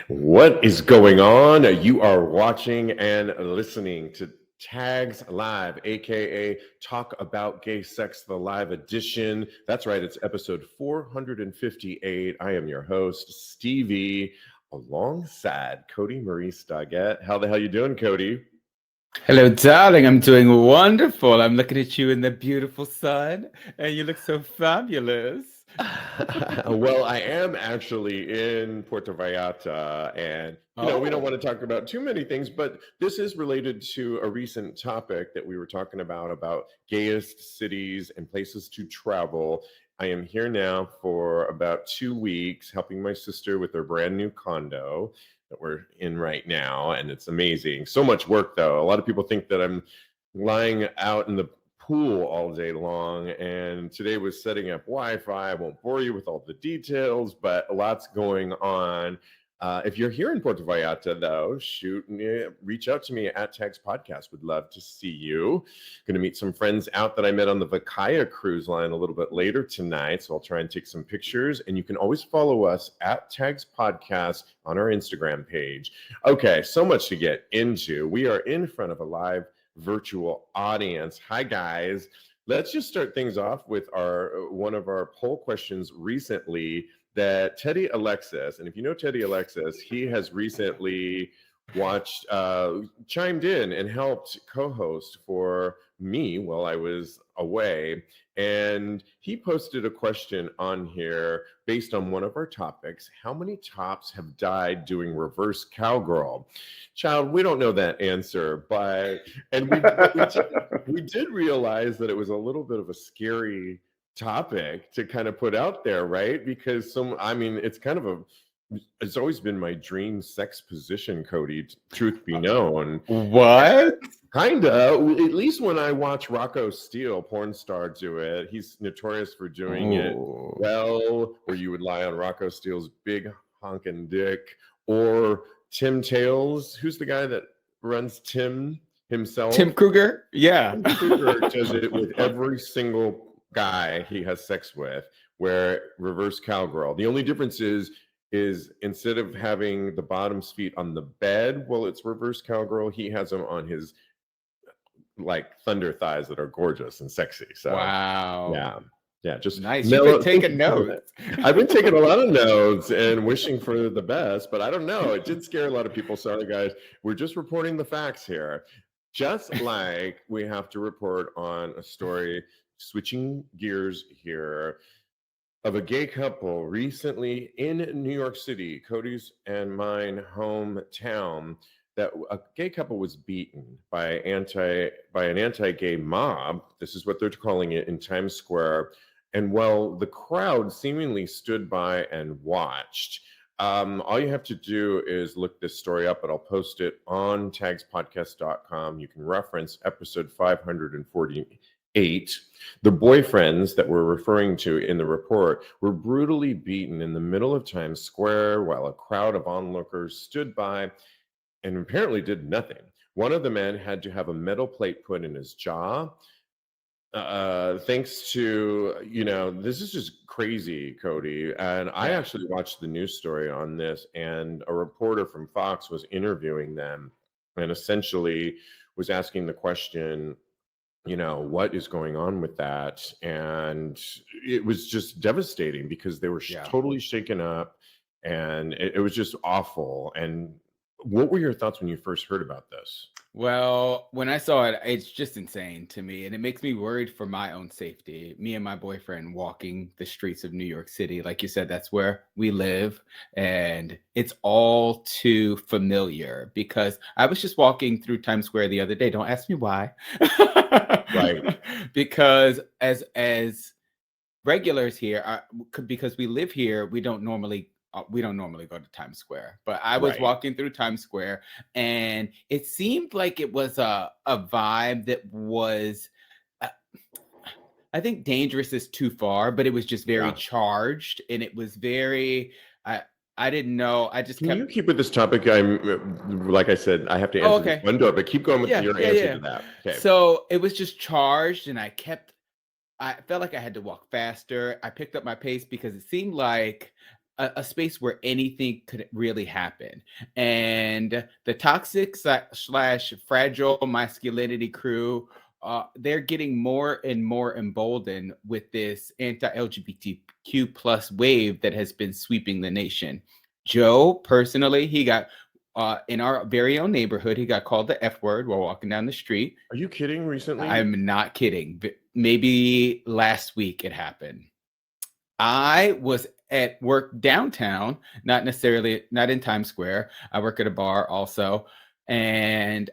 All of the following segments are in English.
What is going on? You are watching and listening to Tags Live, aka Talk About Gay Sex, the live edition. That's right, it's episode 458. I am your host, Stevie, alongside Kodi Maurice Doggette. How the hell you doing, Kodi? Hello, darling. I'm doing wonderful. I'm looking at you in the beautiful sun, and you look so fabulous. Well, I am actually in Puerto Vallarta, and we don't want to talk about too many things, but this is related to a recent topic that we were talking about gayest cities and places to travel. I am here now for about 2 weeks, helping my sister with their brand new condo that we're in right now, and it's amazing. So much work, though. A lot of people think that I'm lying out in the pool all day long, and today was setting up Wi-Fi. I won't bore you with all the details, but lots going on. If you're here in Puerto Vallarta, though, reach out to me at TAGSPodcast. Would love to see you. Going to meet some friends out that I met on the Vakaya cruise line a little bit later tonight, so I'll try and take some pictures. And you can always follow us at TAGSPodcast on our Instagram page. Okay, so much to get into. We are in front of a live virtual audience. Hi, guys. Let's just start things off with one of our poll questions recently that Teddy Alexis, and if you know Teddy Alexis, he has recently chimed in and helped co-host for me while I was away. And he posted a question on here based on one of our topics. How many tops have died doing reverse cowgirl? Child, we don't know that answer, and we did realize that it was a little bit of a scary topic to kind of put out there, right? Because it's always been my dream sex position, Kodi, truth be known. What? Kind of, at least when I watch Rocco Steele, porn star, do it. He's notorious for doing it well, where you would lie on Rocco Steele's big honking dick. Or Tim Tales, who's the guy that runs Tim himself? Tim Kruger? Yeah. Tim Kruger does it with every single guy he has sex with, where reverse cowgirl. The only difference is instead of having the bottom's feet on the bed while it's reverse cowgirl, he has them on his like thunder thighs that are gorgeous and sexy. So wow. Yeah, just nice. You've been taking notes. I've been taking a lot of notes and wishing for the best, but I don't know. It did scare a lot of people. Sorry, guys. We're just reporting the facts here. Just like we have to report on a story, switching gears here, of a gay couple recently in New York City, Kodi's and mine hometown, that a gay couple was beaten by an anti-gay mob. This is what they're calling it, in Times Square. And while the crowd seemingly stood by and watched, all you have to do is look this story up, but I'll post it on tagspodcast.com. You can reference episode 548. The boyfriends that we're referring to in the report were brutally beaten in the middle of Times Square while a crowd of onlookers stood by and apparently did nothing. One of the men had to have a metal plate put in his jaw. Thanks to, this is just crazy, Kodi. And I actually watched the news story on this, and a reporter from Fox was interviewing them and essentially was asking the question, what is going on with that? And it was just devastating because they were totally shaken up, and it was just awful. And what were your thoughts when you first heard about this? Well, when I saw it, it's just insane to me. And it makes me worried for my own safety. Me and my boyfriend walking the streets of New York City. Like you said, that's where we live. And it's all too familiar because I was just walking through Times Square the other day. Don't ask me why. Right. Because as regulars here, because we live here, we don't normally go to Times Square, but I was walking through Times Square, and it seemed like it was a vibe that was, I think dangerous is too far, but it was just very charged, and it was very, I didn't know. Can you keep with this topic? Like I said, I have to answer this one door, but keep going with your answer to that. Okay. So it was just charged, and I felt like I had to walk faster. I picked up my pace because it seemed like a space where anything could really happen. And the toxic slash fragile masculinity crew, they're getting more and more emboldened with this anti-LGBTQ plus wave that has been sweeping the nation. Joe, personally, he got in our very own neighborhood, he got called the F word while walking down the street. Are you kidding? Recently? I'm not kidding. Maybe last week it happened. I was at work downtown, not in Times Square. I work at a bar also, and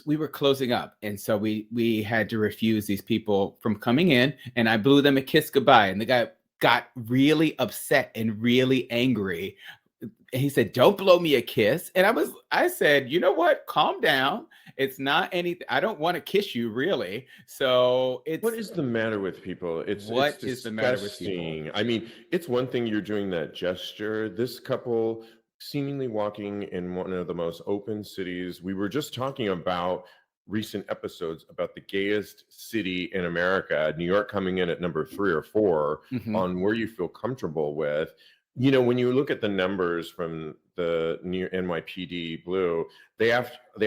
we were closing up, and so we had to refuse these people from coming in, and I blew them a kiss goodbye, and the guy got really upset and really angry. And he said, "Don't blow me a kiss." And I said, "You know what? Calm down. It's not anything. I don't want to kiss you, really." So what is the matter with people? It's the matter with people? I mean, it's one thing you're doing that gesture. This couple seemingly walking in one of the most open cities. We were just talking about recent episodes about the gayest city in America, New York coming in at number 3 or 4 on where you feel comfortable with. When you look at the numbers from the new NYPD Blue, they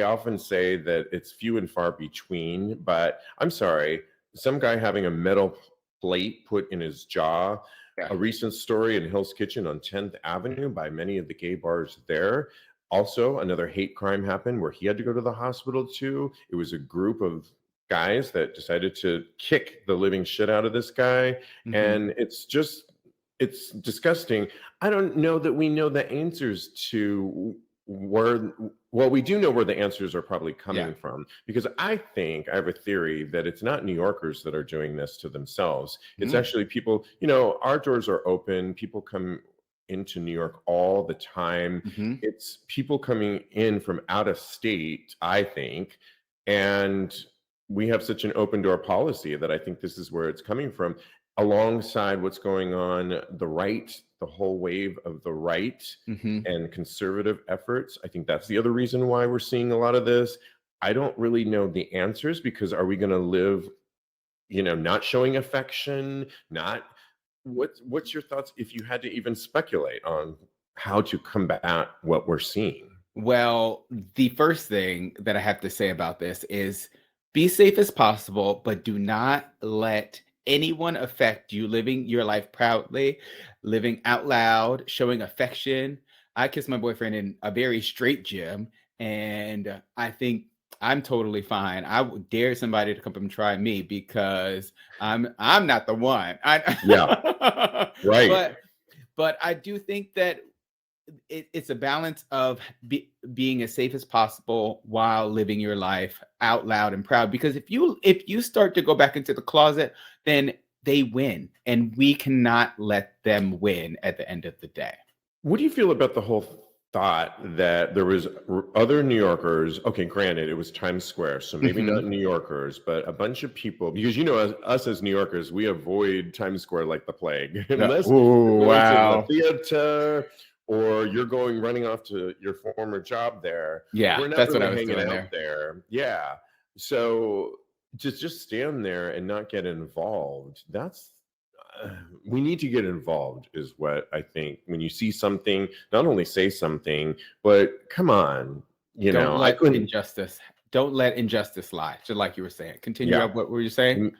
often say that it's few and far between. But I'm sorry, some guy having a metal plate put in his jaw. Yeah. A recent story in Hell's Kitchen on 10th Avenue by many of the gay bars there. Also, another hate crime happened where he had to go to the hospital too. It was a group of guys that decided to kick the living shit out of this guy. And it's disgusting. I don't know that we know the answers to we do know where the answers are probably coming from, because I have a theory that it's not New Yorkers that are doing this to themselves. It's actually people, our doors are open. People come into New York all the time. It's people coming in from out of state, I think. And we have such an open door policy that I think this is where it's coming from, alongside what's going on the whole wave of the right and conservative efforts. I think that's the other reason why we're seeing a lot of this. I don't really know the answers, because are we going to live, not showing affection, what's your thoughts if you had to even speculate on how to combat what we're seeing? Well, the first thing that I have to say about this is be safe as possible, but do not let anyone affect you living your life proudly, living out loud, showing affection. I kissed my boyfriend in a very straight gym, and I think I'm totally fine. I would dare somebody to come up and try me, because I'm not the one. Yeah, right. But I do think that it's a balance of being as safe as possible while living your life out loud and proud. Because if you start to go back into the closet, then they win, and we cannot let them win at the end of the day. What do you feel about the whole thought that there was other New Yorkers? Okay, granted, it was Times Square, so maybe not New Yorkers, but a bunch of people, because us as New Yorkers, we avoid Times Square like the plague. Unless you're going to the theater, or you're running off to your former job there. Yeah, we're not that's really what I was hanging doing out there. Yeah, so just stand there and not get involved. We need to get involved, is what I think. When you see something, not only say something, but come on, don't let injustice lie. Just like you were saying. Continue up. What were you saying?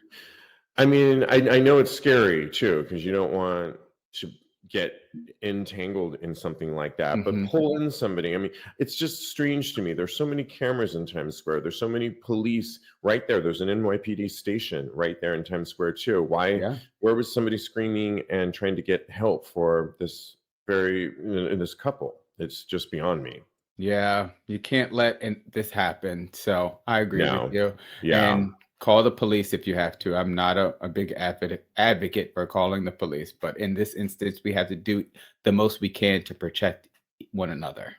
I mean, I know it's scary too, because you don't want to get entangled in something like that, but pull in somebody. I mean, it's just strange to me. There's so many cameras in Times Square. There's so many police right there. There's an NYPD station right there in Times Square too. Where was somebody screaming and trying to get help for this this couple? It's just beyond me. Yeah, you can't let this happen. So I agree with you. Yeah. And call the police if you have to. I'm not a big advocate for calling the police, but in this instance, we have to do the most we can to protect one another.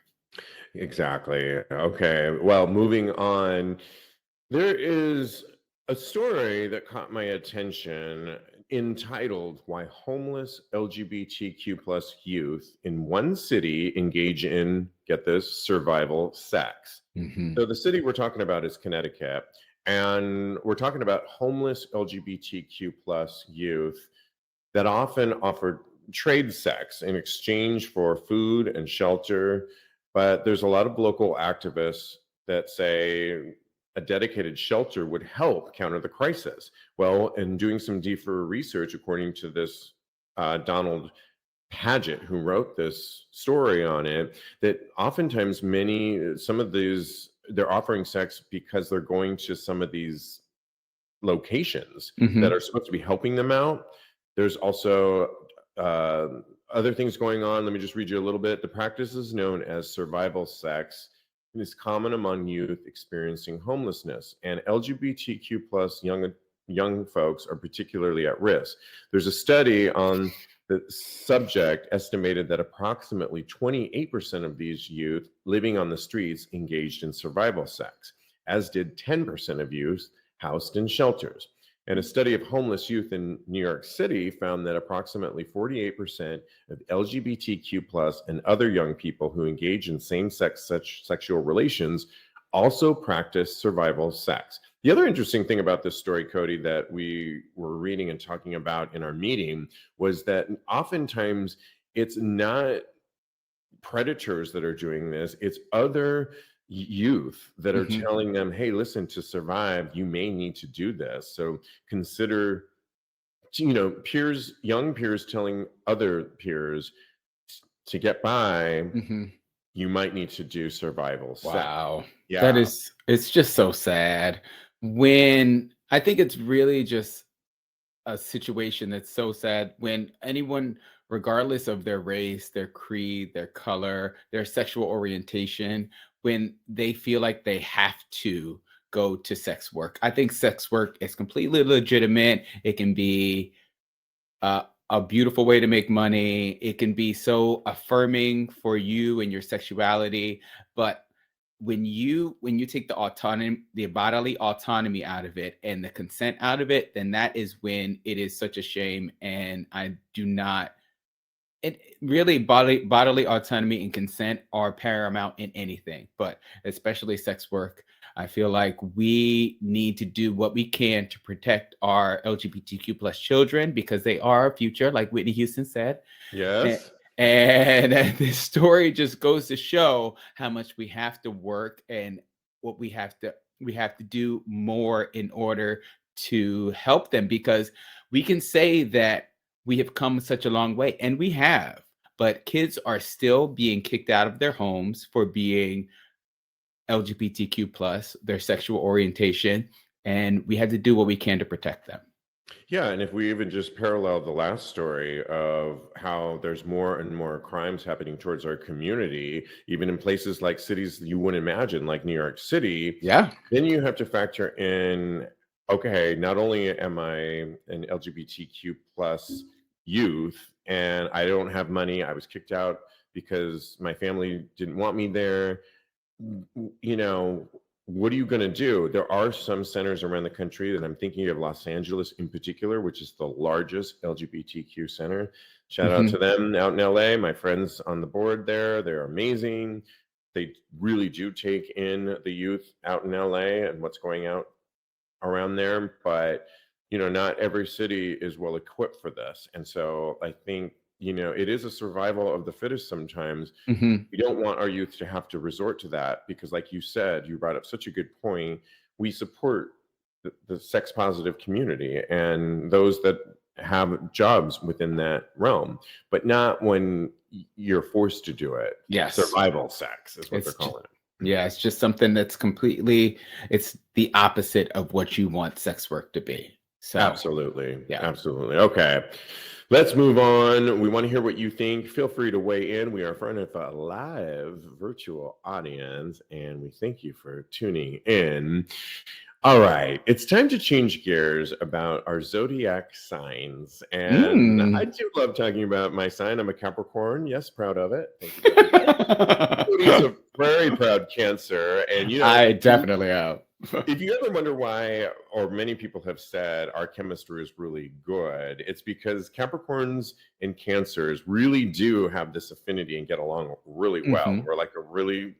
Exactly. Okay. Well, moving on, there is a story that caught my attention entitled "Why Homeless LGBTQ plus Youth in One City Engage in," get this, "survival sex." So the city we're talking about is Connecticut. And we're talking about homeless LGBTQ plus youth that often offered trade sex in exchange for food and shelter. But there's a lot of local activists that say a dedicated shelter would help counter the crisis. Well, in doing some deeper research, according to this Donald Paget, who wrote this story on it, that oftentimes some of these, they're offering sex because they're going to some of these locations that are supposed to be helping them out. There's also other things going on. Let me just read you a little bit. The practice is known as survival sex and is common among youth experiencing homelessness, and LGBTQ plus young folks are particularly at risk. There's a study on the subject estimated that approximately 28% of these youth living on the streets engaged in survival sex, as did 10% of youth housed in shelters. And a study of homeless youth in New York City found that approximately 48% of LGBTQ plus and other young people who engage in same-sex sexual relations also practice survival sex. The other interesting thing about this story, Kodi, that we were reading and talking about in our meeting was that oftentimes it's not predators that are doing this, it's other youth that are telling them, hey, listen, to survive, you may need to do this. So consider, peers, young peers telling other peers to get by, you might need to do survival sex. Wow. Yeah. It's just so sad. When I think it's really just a situation that's so sad when anyone, regardless of their race, their creed, their color, their sexual orientation, when they feel like they have to go to sex work. I think sex work is completely legitimate. It can be a beautiful way to make money. It can be so affirming for you and your sexuality. But when you take the autonomy, the bodily autonomy out of it and the consent out of it, then that is when it is such a shame. And I do not. It really, bodily autonomy and consent are paramount in anything, but especially sex work. I feel like we need to do what we can to protect our LGBTQ plus children because they are our future, like Whitney Houston said. Yes. And this story just goes to show how much we have to work and what we have to do more in order to help them, because we can say that we have come such a long way, and we have, but kids are still being kicked out of their homes for being LGBTQ plus, their sexual orientation, and we had to do what we can to protect them. Yeah, and if we even just parallel the last story of how there's more and more crimes happening towards our community, even in places like cities you wouldn't imagine, like New York City, then you have to factor in, okay, not only am I an LGBTQ plus youth and I don't have money, I was kicked out because my family didn't want me there, what are you going to do? There are some centers around the country, and I'm thinking of Los Angeles in particular, which is the largest LGBTQ center. Shout out to them out in LA. My friends on the board there, they're amazing. They really do take in the youth out in LA and what's going out around there. But, not every city is well equipped for this. And so I think, it is a survival of the fittest sometimes. We don't want our youth to have to resort to that because, like you said, you brought up such a good point. We support the sex positive community and those that have jobs within that realm, but not when you're forced to do it. Yes. Survival sex is what they're calling it. Yeah, it's just something that's it's the opposite of what you want sex work to be. So absolutely. Yeah. Absolutely. Okay. Let's move on. We want to hear what you think. Feel free to weigh in. We are in front of a live virtual audience, and we thank you for tuning in. All right. It's time to change gears about our zodiac signs. And I do love talking about my sign. I'm a Capricorn. Yes, proud of it. Thank you. He's a very proud Cancer. And, I definitely am. If you ever wonder why, or many people have said our chemistry is really good, it's because Capricorns and Cancers really do have this affinity and get along really well. We're like a really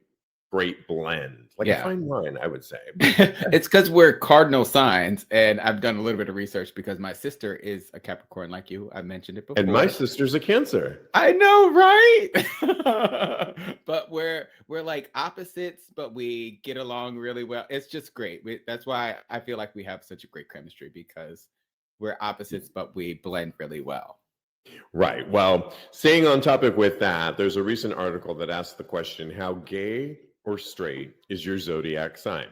great blend, like a fine wine, I would say. It's because we're cardinal signs, and I've done a little bit of research because my sister is a Capricorn, like you. I mentioned it before. And my sister's a Cancer. I know, right? But we're like opposites, but we get along really well. It's just great. That's why I feel like we have such a great chemistry, because we're opposites, but we blend really well. Right. Well, staying on topic with that, there's a recent article that asked the question, how gay or straight is your zodiac sign?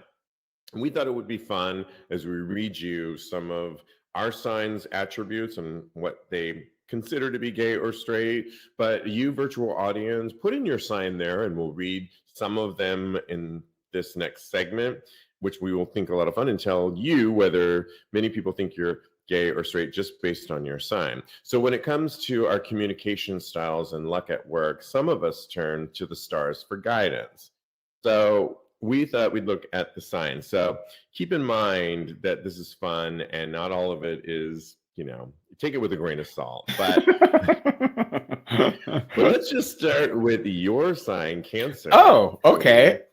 And we thought it would be fun as we read you some of our signs' attributes and what they consider to be gay or straight. But you, virtual audience, put in your sign there, and we'll read some of them in this next segment, which we will think a lot of fun, and tell you whether many people think you're gay or straight just based on your sign. So when it comes to our communication styles and luck at work, some of us turn to the stars for guidance. So we thought we'd look at the signs. So keep in mind that this is fun, and not all of it is, take it with a grain of salt. But let's just start with your sign, Cancer. Oh, okay.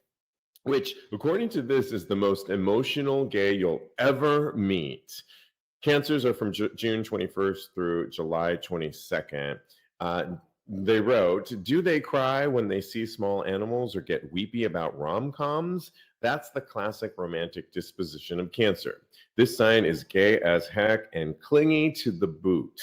Which, according to this, is the most emotional gay you'll ever meet. Cancers are from June 21st through July 22nd. They wrote, do they cry when they see small animals or get weepy about rom-coms? That's the classic romantic disposition of Cancer. This sign is gay as heck and clingy to the boot.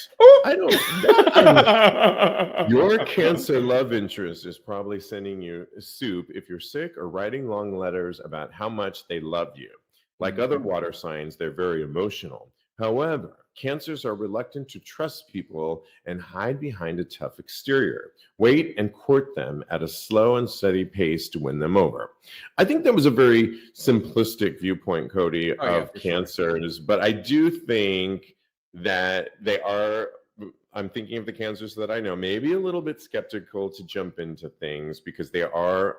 Your Cancer love interest is probably sending you soup if you're sick, or writing long letters about how much they love you. Like other water signs, they're very emotional. However, Cancers are reluctant to trust people and hide behind a tough exterior. Wait and court them at a slow and steady pace to win them over. I think that was a very simplistic viewpoint, Kodi, of Cancers, sure. But I do think that they are, I'm thinking of the Cancers that I know, maybe a little bit skeptical to jump into things, because they are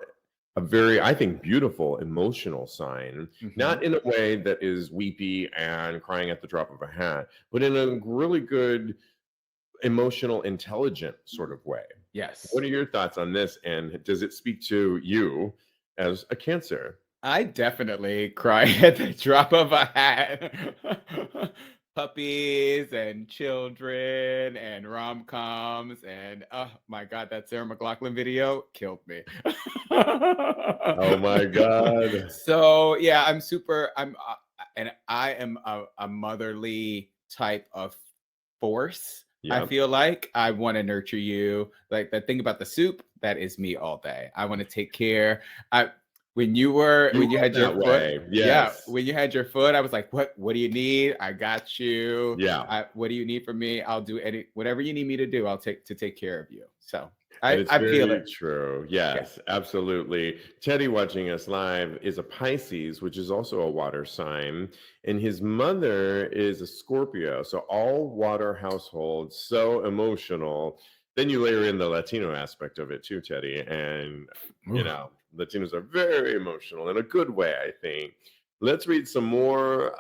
a very, I think, beautiful emotional sign, not in a way that is weepy and crying at the drop of a hat, but in a really good, emotional, intelligent sort of way. Yes. What are your thoughts on this? And does it speak to you as a Cancer? I definitely cry at the drop of a hat. Puppies and children and rom-coms, and oh my god, that Sarah McLachlan video killed me. Oh my god. So yeah, I'm and I am a motherly type of force. I feel like I want to nurture you. Like the thing about the soup, that is me all day. I want to take care. When you had your foot, when you had your foot, I was like, what do you need? I got you. Yeah. What do you need from me? I'll do whatever you need me to do. I'll take care of you. So I feel it. True. Yes, absolutely. Teddy, watching us live, is a Pisces, which is also a water sign, and his mother is a Scorpio. So all water households, so emotional. Then you layer in the Latino aspect of it too, Teddy, and Latinos are very emotional in a good way, I think. Let's read some more.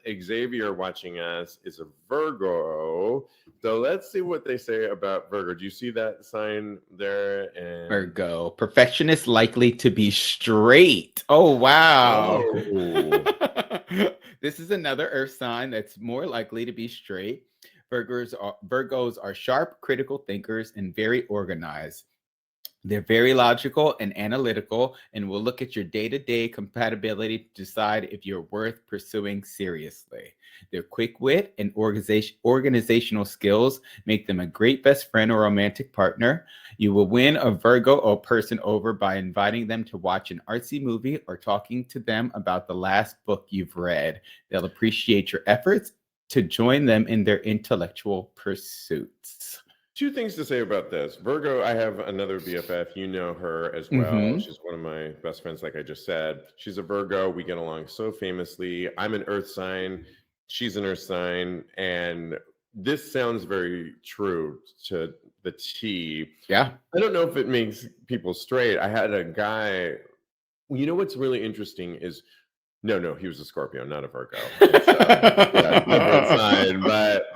Xavier, watching us, is a Virgo. So let's see what they say about Virgo. Do you see that sign there? And Virgo, perfectionist, likely to be straight. Oh, wow. Oh. This is another earth sign that's more likely to be straight. Virgos are sharp, critical thinkers and very organized. They're very logical and analytical, and will look at your day-to-day compatibility to decide if you're worth pursuing seriously. Their quick wit and organizational skills make them a great best friend or romantic partner. You will win a Virgo or person over by inviting them to watch an artsy movie or talking to them about the last book you've read. They'll appreciate your efforts to join them in their intellectual pursuits. Two things to say about this. Virgo, I have another BFF. You know her as well. She's one of my best friends, like I just said. She's a Virgo. We get along so famously. I'm an earth sign. She's an earth sign. And this sounds very true to the T. Yeah. I don't know if it makes people straight. I had a guy, you know what's really interesting is, no, he was a Scorpio, not a Virgo. Different sign. But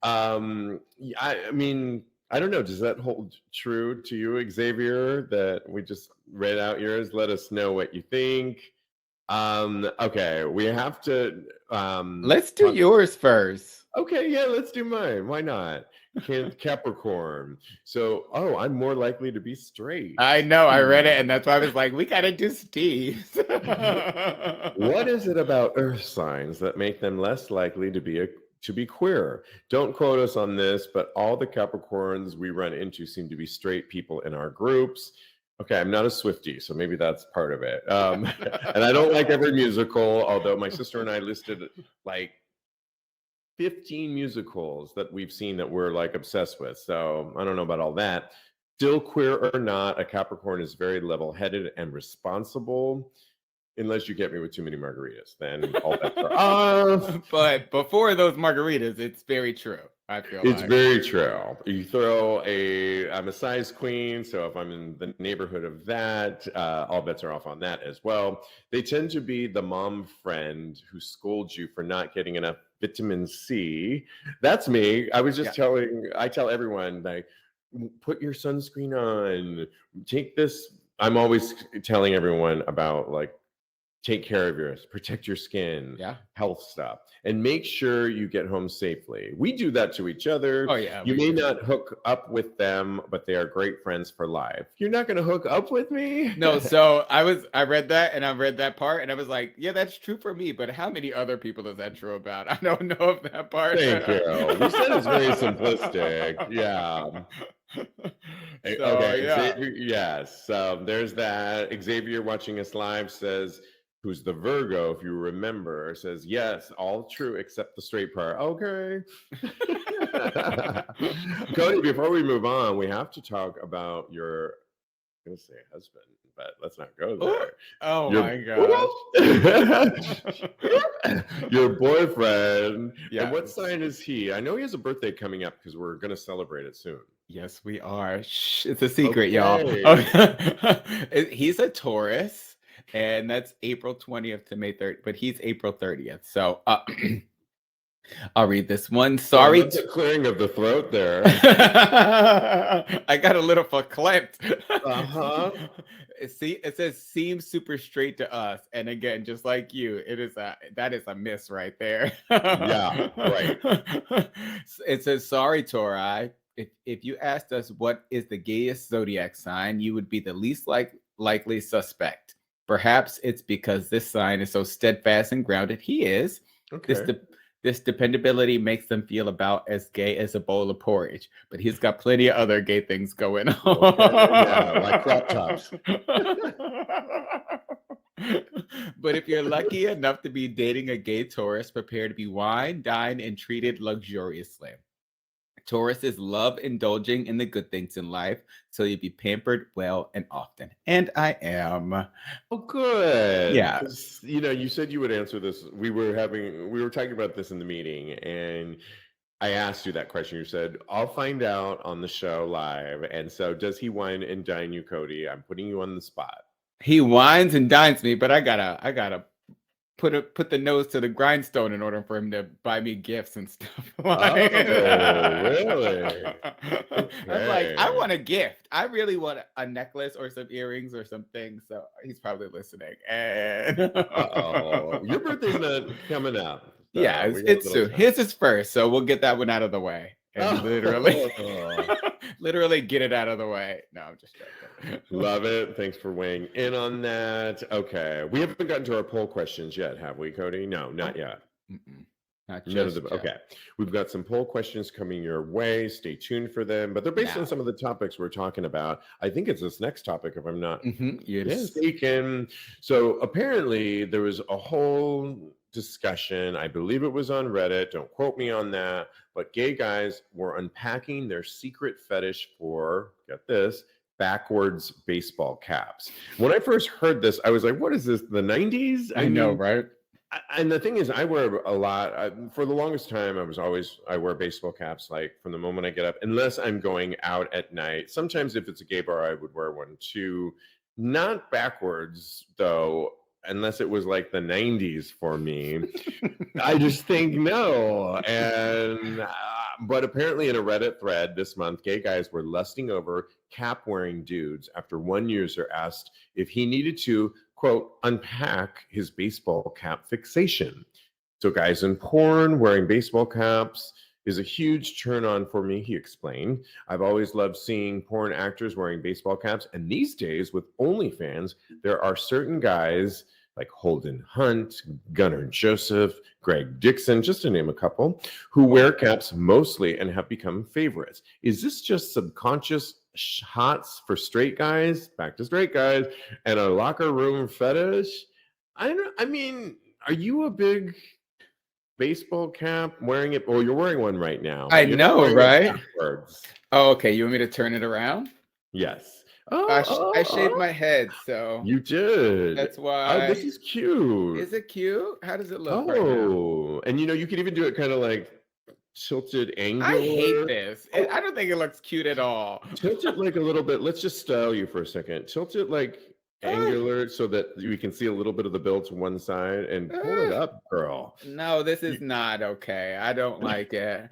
I mean, I don't know. Does that hold true to you, Xavier? That we just read out yours. Let us know what you think. Okay, we have to Let's do yours first. Okay, yeah, let's do mine. Why not? Capricorn. So, I'm more likely to be straight. I know, I read it, and that's why I was like, we gotta do Steve's. What is it about earth signs that make them less likely to be queer? Don't quote us on this, but all the Capricorns we run into seem to be straight people in our groups. Okay, I'm not a Swiftie, so maybe that's part of it. And I don't like every musical, although my sister and I listed like 15 musicals that we've seen that we're like obsessed with. So I don't know about all that. Still queer or not, a Capricorn is very level-headed and responsible. Unless you get me with too many margaritas, then all bets are off. But before those margaritas, it's very true. I feel it's very true. You throw I'm a size queen, so if I'm in the neighborhood of that, all bets are off on that as well. They tend to be the mom friend who scolds you for not getting enough vitamin C. That's me. I was just I tell everyone, like, put your sunscreen on, take this. I'm always telling everyone about, like, take care of yours, protect your skin, health stuff, and make sure you get home safely. We do that to each other. Oh, yeah. You may not hook up with them, but they are great friends for life. You're not going to hook up with me? No, so I read that, and I read that part, and I was like, yeah, that's true for me, but how many other people is that true about? I don't know of that part. Thank you. You said it's very simplistic. Yeah. Xavier, yes. There's that. Xavier watching us live says, who's the Virgo, if you remember, says, yes, all true except the straight part. Okay. Kodi, before we move on, we have to talk about your, I'm going to say husband, but let's not go there. My gosh. Your boyfriend. Yes. And what sign is he? I know he has a birthday coming up because we're going to celebrate it soon. Yes, we are. Shh, it's a secret, y'all. He's a Taurus. And that's April 20th to May 3rd, but he's April 30th. So I'll read this one. Sorry. That's a clearing of the throat there. I got a little verklempt. See, it says seems super straight to us. And again, just like you, that is a miss right there. Yeah, right. It says, sorry, Tori. If you asked us what is the gayest zodiac sign, you would be the least likely suspect. Perhaps it's because this sign is so steadfast and grounded. He is. Okay. This dependability makes them feel about as gay as a bowl of porridge. But he's got plenty of other gay things going on. Yeah, like crop tops. But if you're lucky enough to be dating a gay Taurus, prepare to be wined, dined, and treated luxuriously. Tauruses love indulging in the good things in life, so you'll be pampered well and often. And I am. Oh, good. Yeah. You said you would answer this. We were talking about this in the meeting, and I asked you that question. You said, I'll find out on the show live. And so does he wine and dine you, Kodi? I'm putting you on the spot. He wines and dines me, but I gotta put the nose to the grindstone in order for him to buy me gifts and stuff. Really? Okay. I'm like, I want a gift. I really want a necklace or some earrings or something. So he's probably listening. And your birthday's not coming up. So yeah, it's soon. His is first, so we'll get that one out of the way. And literally get it out of the way. No, I'm just joking. Love it. Thanks for weighing in on that. Okay. We haven't gotten to our poll questions yet, have we, Kodi? No, not yet. Not just yet. Okay. We've got some poll questions coming your way. Stay tuned for them. But they're based on some of the topics we're talking about. I think it's this next topic, if I'm not mistaken. So apparently there was a whole discussion. I believe it was on Reddit. Don't quote me on that. But gay guys were unpacking their secret fetish for, get this, backwards baseball caps. When I first heard this, I was like, what is this, the 90s? I know, right? And the thing is, I wear a lot. For the longest time, I wear baseball caps, like from the moment I get up, unless I'm going out at night. Sometimes if it's a gay bar, I would wear one too. Not backwards, though, unless it was like the 90s for me. I just think no. And But apparently in a Reddit thread this month, gay guys were lusting over cap-wearing dudes after one user asked if he needed to, quote, unpack his baseball cap fixation. So guys in porn wearing baseball caps is a huge turn on for me, he explained. I've always loved seeing porn actors wearing baseball caps. And these days with OnlyFans, there are certain guys like Holden Hunt, Gunnar Joseph, Greg Dixon, just to name a couple, who wear caps mostly and have become favorites. Is this just subconscious shots for straight guys, back to straight guys, and a locker room fetish? I mean, are you a big baseball cap wearing it? Well, you're wearing one right now. I know, right? Oh, okay. You want me to turn it around? Yes. I shaved my head, so you did. That's why. Oh, this is cute. Is it cute? How does it look? Oh, and you could even do it kind of like tilted angular. I hate this. I don't think it looks cute at all. Tilt it like a little bit. Let's just style you for a second. Tilt it like angular so that we can see a little bit of the bill to one side and pull it up, girl. No, this is not okay. I don't like it.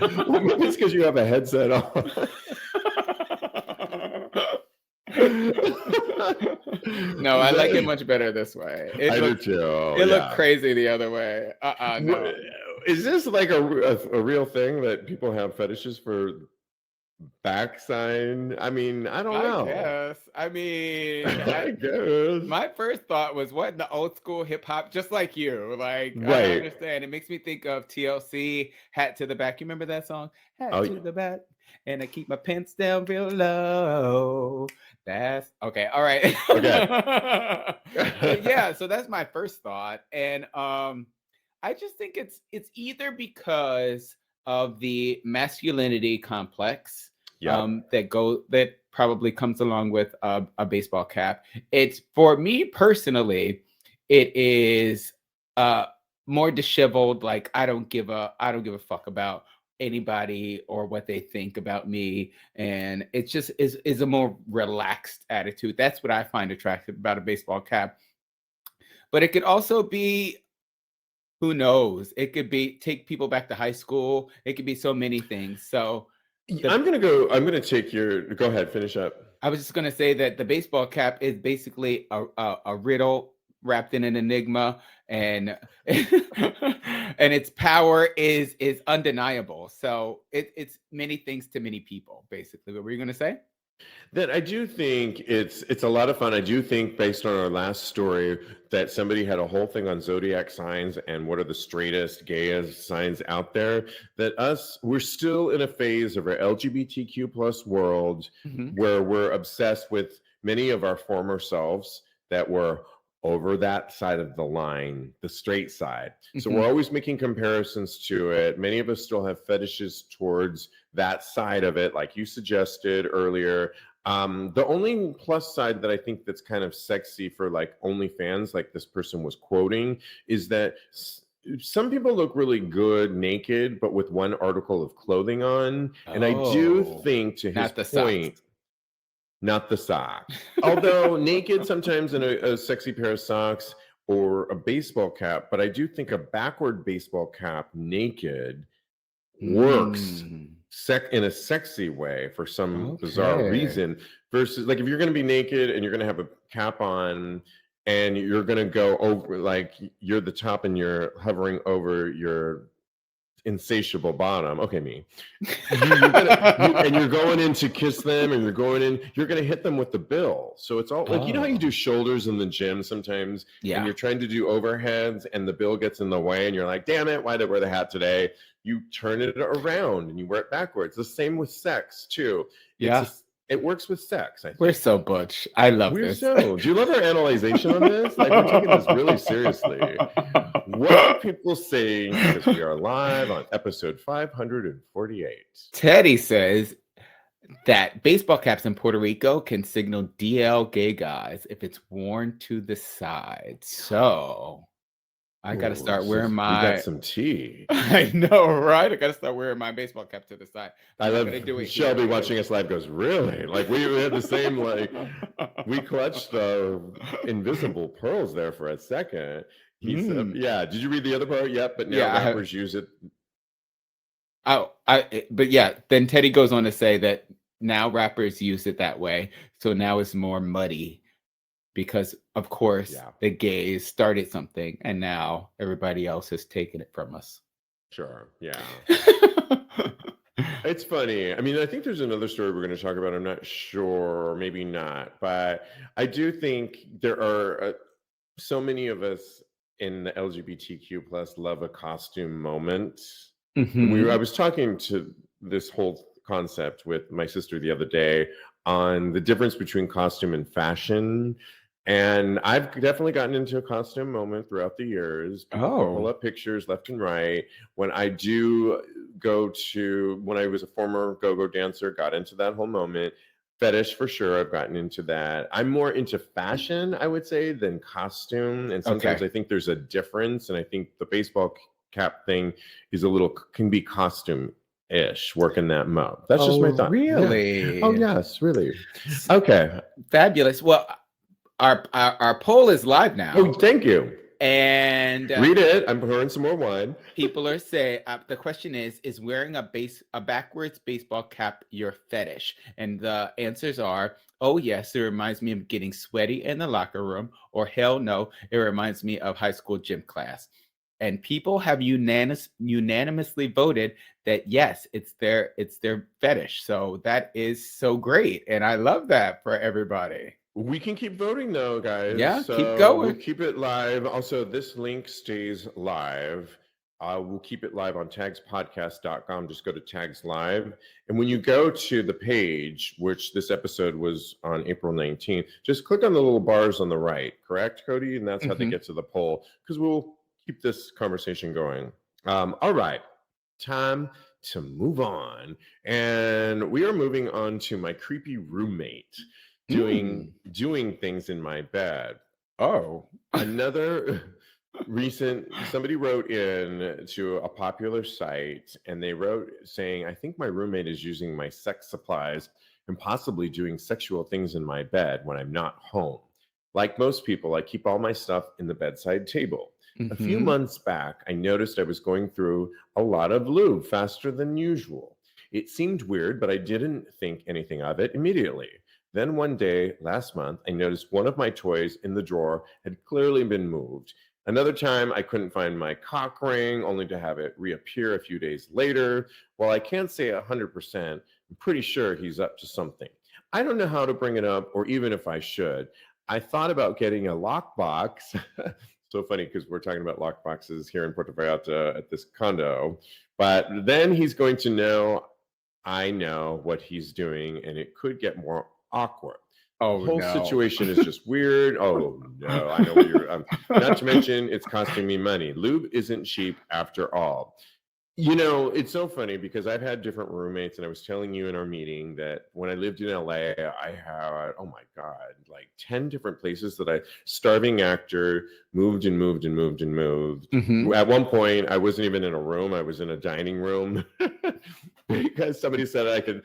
Well, maybe it's because you have a headset on. No, I like it much better this way. I do too. It looked crazy the other way. No. Is this like a real thing that people have fetishes for back sign? I mean, I don't know. Guess. I mean, I guess. My first thought was, what in the old school hip hop, just like you. Like, right. I don't understand. It makes me think of TLC, Hat to the Back. You remember that song? Hat to the back. And I keep my pants down real low. That's okay. All right. Okay. Yeah. So that's my first thought. And I just think it's either because of the masculinity complex that probably comes along with a baseball cap. It's, for me personally, it is more disheveled. Like, I don't give a fuck about anybody or what they think about me, and it just is a more relaxed attitude. That's what I find attractive about a baseball cap. But it could also be, who knows, it could be take people back to high school. It could be so many things. So I'm gonna take your, go ahead, finish up. I was just gonna say that the baseball cap is basically a riddle wrapped in an enigma, and and its power is undeniable. So it's many things to many people, basically. What were you gonna say? That I do think it's a lot of fun. I do think, based on our last story, that somebody had a whole thing on zodiac signs and what are the straightest, gayest signs out there, that we're still in a phase of our LGBTQ plus world where we're obsessed with many of our former selves that were over that side of the line, the straight side. So we're always making comparisons to it. Many of us still have fetishes towards that side of it, like you suggested earlier. The only plus side that I think that's kind of sexy for like OnlyFans, like this person was quoting, is that some people look really good naked, but with one article of clothing on. And I do think, to his point, not the sock. Although naked sometimes in a sexy pair of socks or a baseball cap, but I do think a backward baseball cap naked works in a sexy way for some bizarre reason, versus like if you're going to be naked and you're going to have a cap on and you're going to go over, like you're the top and you're hovering over your insatiable bottom. Okay, me. And you're going in to kiss them, and you're going to hit them with the bill. So it's all like, you know how you do shoulders in the gym sometimes, and you're trying to do overheads and the bill gets in the way and you're like, damn it, why did I wear the hat today? You turn it around and you wear it backwards. The same with sex too. It works with sex. I think. We're so butch. I love this. Do you love our analyzation on this? Like, we're taking this really seriously. What are people saying? Because we are live on episode 548. Teddy says that baseball caps in Puerto Rico can signal DL gay guys if it's worn to the side. So I got to start wearing my. You got some tea. I know, right? I got to start wearing my baseball cap to the side. I love Shelby watching us live goes, really? Like we had the same, like we clutched the invisible pearls there for a second. He said, yeah. Did you read the other part? Yep. But now rappers use it. But yeah, then Teddy goes on to say that now rappers use it that way, so now it's more muddy because, of course, the gays started something, and now everybody else has taken it from us. Sure. Yeah. It's funny. I mean, I think there's another story we're going to talk about. I'm not sure, or maybe not, but I do think there are so many of us in the LGBTQ plus love a costume moment. I was talking to this whole concept with my sister the other day on the difference between costume and fashion. And I've definitely gotten into a costume moment throughout the years. People can pull up pictures left and right. When I do when I was a former go-go dancer, got into that whole moment. Fetish for sure. I've gotten into that. I'm more into fashion, I would say, than costume. And sometimes I think there's a difference. And I think the baseball cap thing can be costume-ish, working that mode. That's just my thought. Really? Yeah. Oh, yes, really. Okay. Fabulous. Well, our poll is live now. Oh, thank you. And read it. I'm pouring some more wine. People are saying the question is wearing a backwards baseball cap your fetish? And the answers are, oh yes, it reminds me of getting sweaty in the locker room, or hell no, it reminds me of high school gym class. And people have unanimously voted that yes, it's their fetish. So that is so great, and I love that for everybody. We can keep voting though, guys. Yeah, so keep going. We'll keep it live. Also, this link stays live. We'll keep it live on TAGSPodcast.com. Just go to Tags Live. And when you go to the page, which this episode was on April 19th, just click on the little bars on the right, correct, Kodi? And that's how they get to the poll, because we'll keep this conversation going. All right, time to move on. And we are moving on to my creepy roommate doing things in my bed. Oh, another somebody wrote in to a popular site, and they wrote saying, I think my roommate is using my sex supplies and possibly doing sexual things in my bed when I'm not home. Like most people, I keep all my stuff in the bedside table. A few months back, I noticed I was going through a lot of lube faster than usual. It seemed weird, but I didn't think anything of it immediately. Then one day last month, I noticed one of my toys in the drawer had clearly been moved. Another time, I couldn't find my cock ring, only to have it reappear a few days later. While I can't say 100%, I'm pretty sure he's up to something. I don't know how to bring it up, or even if I should. I thought about getting a lockbox. So funny, because we're talking about lockboxes here in Puerto Vallarta at this condo. But then he's going to know I know what he's doing, and it could get more awkward. Oh, the whole situation is just weird. Oh no, I know what you're. Not to mention, it's costing me money. Lube isn't cheap after all. You know, it's so funny because I've had different roommates, and I was telling you in our meeting that when I lived in LA, I had, oh my God, like 10 different places that starving actor, moved and moved and moved and moved. At one point, I wasn't even in a room, I was in a dining room because somebody said I could,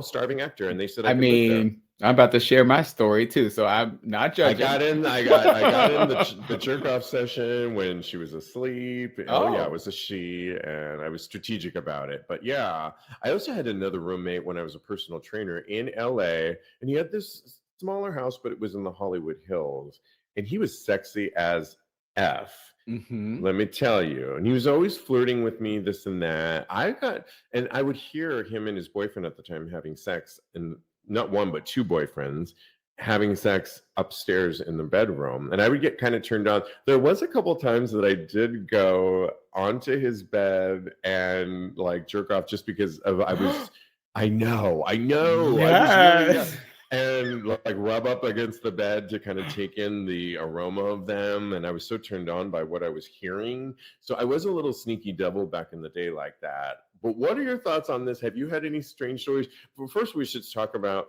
starving actor, and they said I could live there. I'm about to share my story too, so I'm not judging. I got in the jerk off session when she was asleep. Oh yeah, it was a she, and I was strategic about it. But yeah, I also had another roommate when I was a personal trainer in LA, and he had this smaller house, but it was in the Hollywood Hills, and he was sexy as F. Let me tell you. And he was always flirting with me, this and that. I would hear him and his boyfriend at the time having sex, and not one, but two boyfriends having sex upstairs in the bedroom. And I would get kind of turned on. There was a couple times that I did go onto his bed and like jerk off just because I know. Yes. And like rub up against the bed to kind of take in the aroma of them. And I was so turned on by what I was hearing. So I was a little sneaky devil back in the day like that. But what are your thoughts on this? Have you had any strange stories? But first, we should talk about,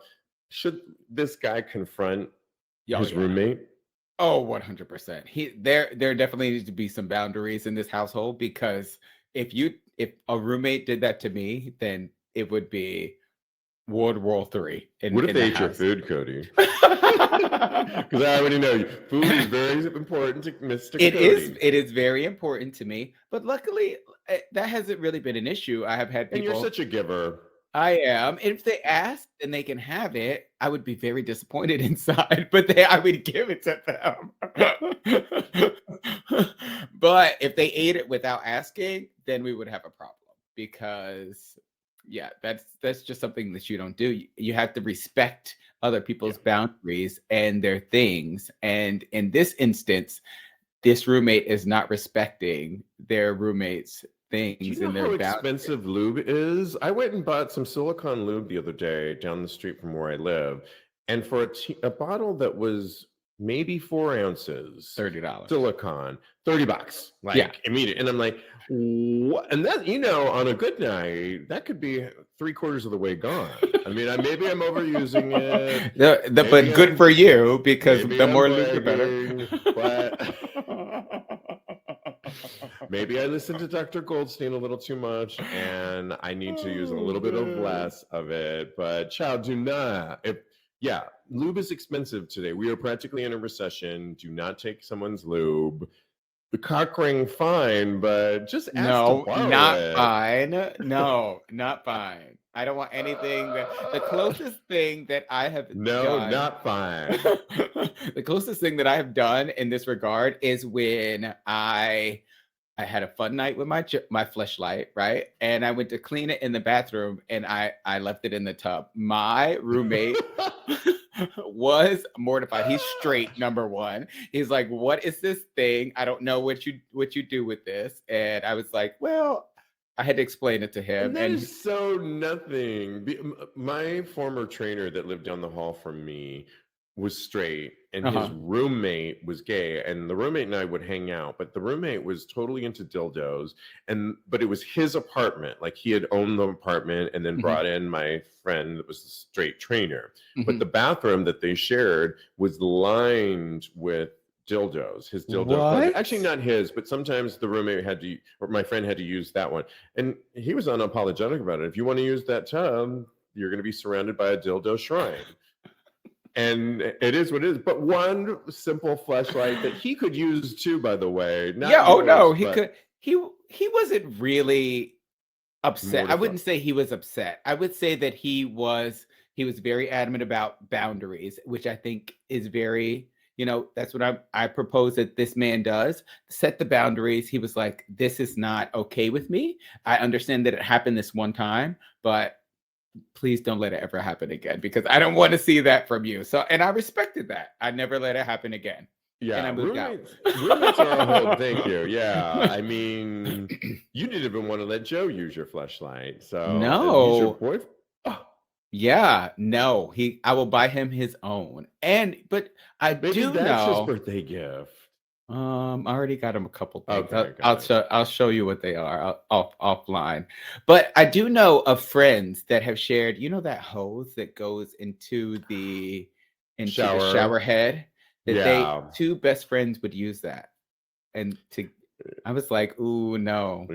should this guy confront his roommate? Oh, 100%. There definitely needs to be some boundaries in this household, because if a roommate did that to me, then it would be World War III What if in they the ate your house. food, Cody? Because I already know food is very important to Mr. Cody. It is very important to me, but luckily that hasn't really been an issue. I have had And you're people. such a giver. I am. If they ask and they can have it, I would be very disappointed inside, but I would give it to them. But if they ate it without asking, then we would have a problem because yeah, that's just something that you don't do. You have to respect other people's boundaries and their things. And in this instance, this roommate is not respecting their roommate's Do things you know and their how boundaries. expensive lube is? I went and bought some silicone lube the other day down the street from where I live. And for a bottle that was maybe 4 ounces, $30. silicone, $30, like Yeah. immediate. And I'm like, what? And that, on a good night, that could be 3/4 of the way gone. I mean, maybe I'm overusing it. But good for you because maybe the I'm more lube, the better. but maybe I listened to Dr. Goldstein a little too much and I need to use a little bit of less of it. But child, do not. Lube is expensive today. We are practically in a recession. Do not take someone's lube. The cock ring, fine, but just ask to borrow not it. fine. No, not fine. I don't want anything the closest thing that I have done. Not fine. The closest thing that I have done in this regard is when I had a fun night with my fleshlight, right? And I went to clean it in the bathroom and I left it in the tub. My roommate was mortified. He's straight, number one. He's like, "What is this thing? I don't know what you do with this." And I was like, "Well," I had to explain it to him. And that is so nothing. My former trainer that lived down the hall from me was straight, and his roommate was gay, and the roommate and I would hang out, but the roommate was totally into dildos, but it was his apartment. Like he had owned the apartment and then brought in my friend that was the straight trainer. But the bathroom that they shared was lined with dildos, his dildo closet. Actually not his, but sometimes the roommate or my friend had to use that one. And he was unapologetic about it. If you want to use that tub, you're going to be surrounded by a dildo shrine. And it is what it is. But one simple fleshlight that he could use too, by the way. He could. He wasn't really upset. Mortified. I wouldn't say he was upset. I would say that he was very adamant about boundaries, which I think is very, that's what I propose that this man does. Set the boundaries. He was like, "This is not okay with me. I understand that it happened this one time, but please don't let it ever happen again because I don't want to see that from you." So, and I respected that. I never let it happen again. Yeah, and I moved out. Roommates are a whole. Thank you. Yeah, I mean, you didn't even want to let Joe use your fleshlight. So no, he's your boyfriend. Oh. Yeah, no. I will buy him his own. But Maybe do that's know his birthday gift. I already got him a couple things. Okay, I'll show you what they are offline. But I do know of friends that have shared, that hose that goes into the shower head. That two best friends would use that. I was like, ooh, no.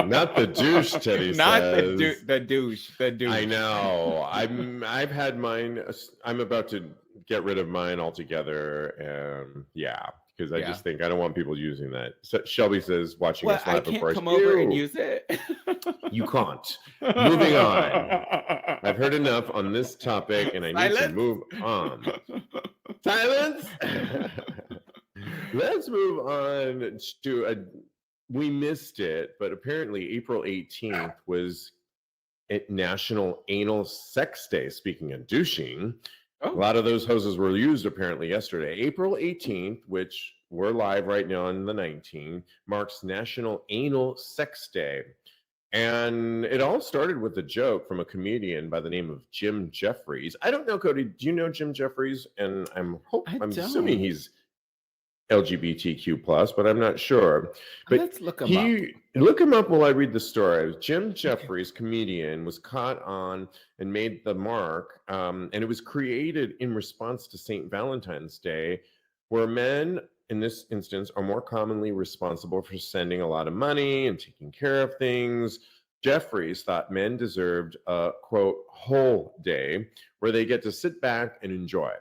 Not the douche, Teddy Not says. the douche. I know. I've had mine. I'm about to get rid of mine altogether. Because I just think I don't want people using that. So Shelby says, watching us live, of course. Come over and use it. You can't. Moving on. I've heard enough on this topic, and I need to move on. Silence. Let's move on to we missed it, but apparently April 18th was National Anal Sex Day. Speaking of douching, a lot of those hoses were used apparently yesterday. April 18th, which we're live right now on the 19th, marks National Anal Sex Day. And it all started with a joke from a comedian by the name of Jim Jeffries. I don't know, Cody, do you know Jim Jeffries? And I'm assuming he's LGBTQ+, but I'm not sure. But let's look him up. Look him up while I read the story. Jim Jeffries, comedian, was caught on and made the mark, and it was created in response to St. Valentine's Day, where men, in this instance, are more commonly responsible for sending a lot of money and taking care of things Jeffries thought men deserved a, quote, whole day where they get to sit back and enjoy.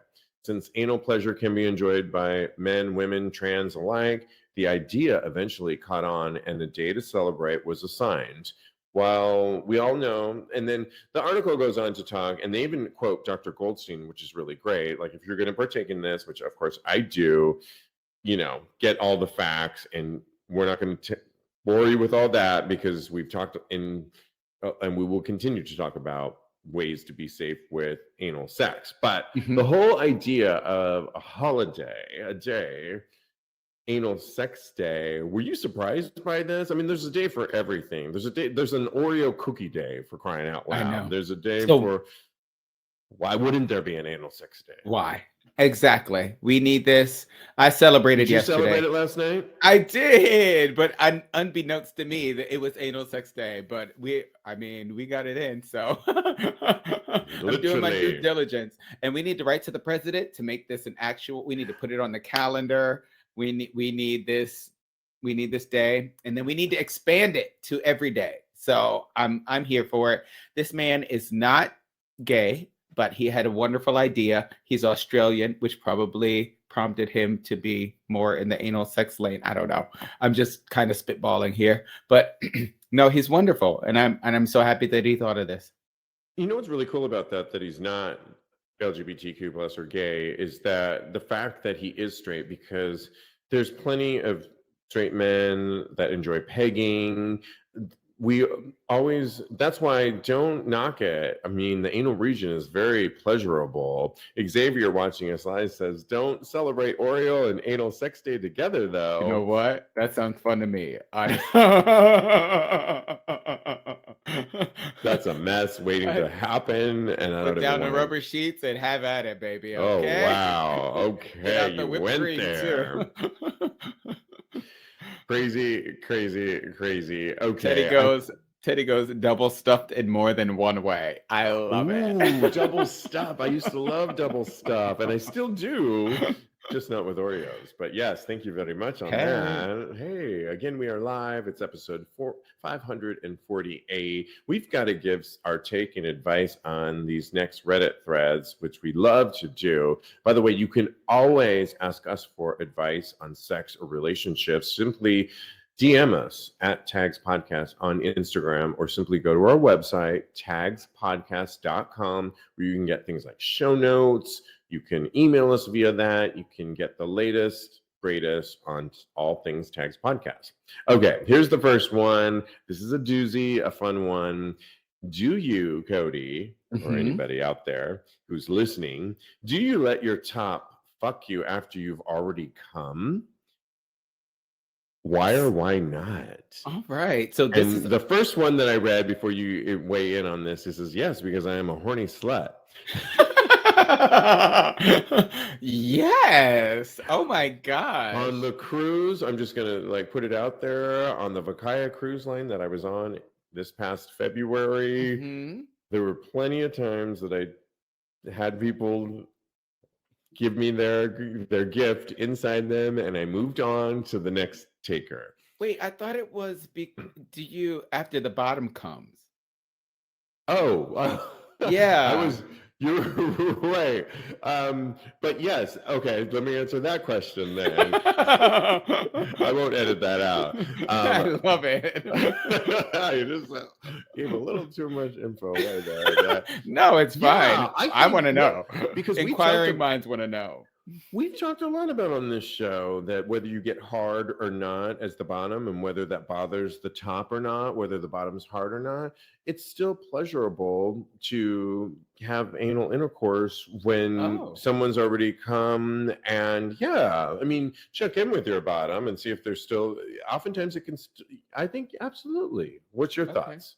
Since anal pleasure can be enjoyed by men, women, trans alike, the idea eventually caught on and a day to celebrate was assigned. While we all know, and then the article goes on to talk, and they even quote Dr. Goldstein, which is really great. Like, if you're going to partake in this, which of course I do, get all the facts, and we're not going to bore you with all that because we've talked and we will continue to talk about ways to be safe with anal sex. But the whole idea of a holiday, a day, anal sex day, were you surprised by this? I mean, there's a day for everything. There's an Oreo cookie day, for crying out loud. I know. There's a day for, why wouldn't there be an anal sex day? Why? Exactly. We need this. I celebrated yesterday. Did you celebrate it last night? I did, but unbeknownst to me, that it was anal sex day. But we got it in, so I'm doing my due diligence. And we need to write to the president to make this an actual. We need to put it on the calendar. We need this day, and then we need to expand it to every day. So I'm here for it. This man is not gay, but he had a wonderful idea. He's Australian, which probably prompted him to be more in the anal sex lane. I don't know. I'm just kind of spitballing here, but no, he's wonderful, and I'm so happy that he thought of this. You know what's really cool about that he's not LGBTQ plus or gay is that the fact that he is straight, because there's plenty of straight men that enjoy pegging. That's why don't knock it. I mean, the anal region is very pleasurable. Xavier watching us live says, don't celebrate Oreo and anal sex day together, though. You know what? That sounds fun to me. That's a mess waiting to happen. And I don't put down the rubber sheets and have at it, baby. Okay? Oh, wow. Okay, you went there. Crazy. Okay. Teddy goes double stuffed in more than one way. I love it. Double stuff. I used to love double stuff, and I still do, just not with Oreos. But yes, thank you very much on that. Hey, again, we are live. It's episode 548. We've got to give our take and advice on these next Reddit threads, which we love to do. By the way, you can always ask us for advice on sex or relationships. Simply DM us at TAGSPodcast on Instagram, or simply go to our website, TAGSPodcast.com, where you can get things like show notes. You can email us via that. You can get the latest, greatest on all things Tags Podcast. Okay, here's the first one. This is a doozy, a fun one. Do you, Kodi, or anybody out there who's listening, do you let your top fuck you after you've already come? Why or why not? All right. So this is the first one that I read before you weigh in on this. This is yes, because I am a horny slut. Yes. Oh my god. On the cruise, I'm just gonna put it out there, on the Vakaya cruise line that I was on this past February. There were plenty of times that I had people give me their gift inside them, and I moved on to the next taker. Wait, I thought it was after the bottom comes. Oh, yeah. You're right. But yes, okay, let me answer that question then. I won't edit that out. I love it. You just gave a little too much info away there. No, it's fine. Yeah, I want to know. Because inquiring minds want to know. We've talked a lot about on this show that whether you get hard or not as the bottom, and whether that bothers the top or not, whether the bottom's hard or not, it's still pleasurable to have anal intercourse when someone's already come. And yeah, I mean, check in with your bottom and see if there's still, oftentimes it can, I think, absolutely. What's your thoughts?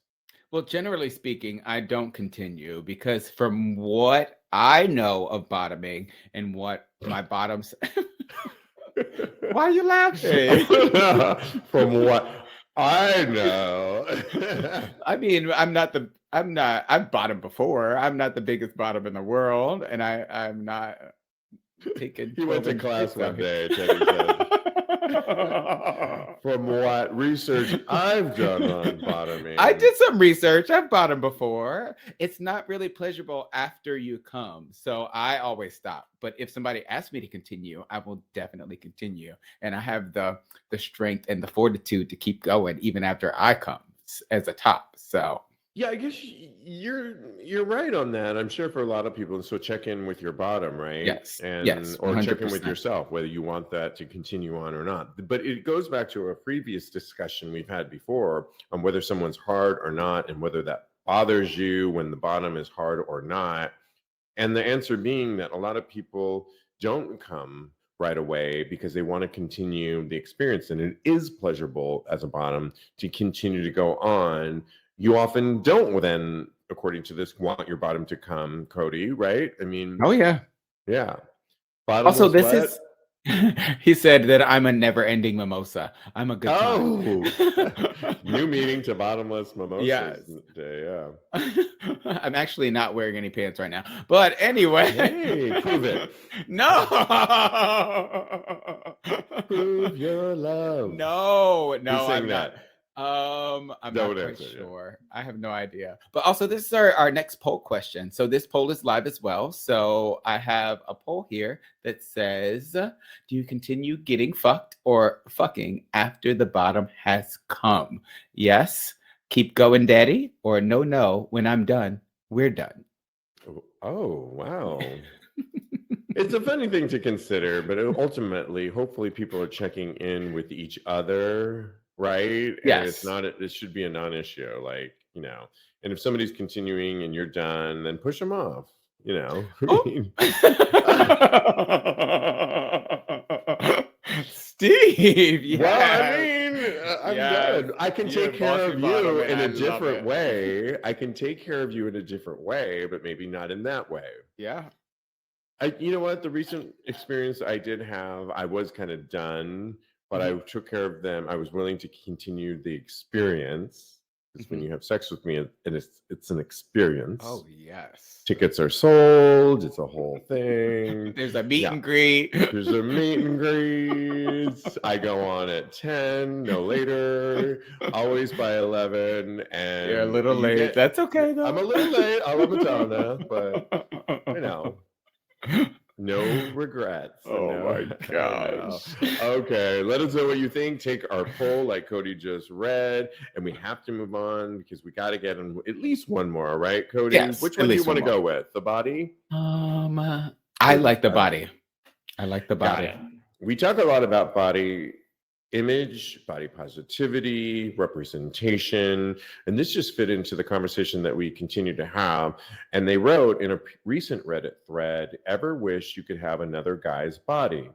Well, generally speaking, I don't continue because from what I know of bottoming and what my bottoms... Why are you laughing? From what I know. I mean, I'm bottom before. I'm not the biggest bottom in the world, and I'm not taking... He went to class one day, Teddy said. From what research I've done on bottoming. I did some research. I've bottomed before. It's not really pleasurable after you come. So I always stop. But if somebody asks me to continue, I will definitely continue. And I have the strength and the fortitude to keep going even after I come as a top. So yeah, I guess you're right on that. I'm sure for a lot of people. So check in with your bottom, right? yes. And Yes. or check in with 100%. yourself, whether you want that to continue on or not. But it goes back to a previous discussion we've had before on whether someone's hard or not, and whether that bothers you when the bottom is hard or not. And the answer being that a lot of people don't come right away because they want to continue the experience, and it is pleasurable as a bottom to continue to go on. You often don't then, according to this, want your bottom to come, Kodi, right? I mean, Oh, yeah. yeah. Also, Bottomless this what? is, he said that I'm a never-ending mimosa. I'm a good time. Oh, new meaning to bottomless mimosas. Yes. Yeah. I'm actually not wearing any pants right now. But anyway. Hey, prove it. No. Prove your love. No, Who I'm sang not. that? I'm Don't not quite answer, yeah. sure. I have no idea. But also, this is our next poll question. So this poll is live as well. So I have a poll here that says, do you continue getting fucked or fucking after the bottom has come? Yes, keep going, daddy, or no, when I'm done, we're done. Oh, wow. It's a funny thing to consider, but ultimately, hopefully people are checking in with each other, right? And Yes. it should be a non-issue, like, and if somebody's continuing and you're done, then push them off, Steve, yes. Well, I mean, I'm Yes. good. I can You're take care of you in a different it. way. I can take care of you in a different way, but maybe not in that way. Yeah. You know what? The recent experience I did have, I was kind of done, but I took care of them. I was willing to continue the experience. Because when you have sex with me, and it's an experience. Oh, yes. Tickets are sold. It's a whole thing. There's a meet and greet. There's a meet and greet. I go on at 10, no later. Always by 11. And you're a little late. That's okay, though. I'm a little late. I love Madonna, but no regrets. Oh my gosh. Okay, let us know what you think. Take our poll like Kodi just read, and we have to move on because we got to get in at least one more, right, Kodi? Yes, which one do you want to go with? The body? I like the body. I like the body. We talk a lot about body image, body positivity, representation, and this just fit into the conversation that we continue to have. And they wrote in a recent Reddit thread, ever wish you could have another guy's body?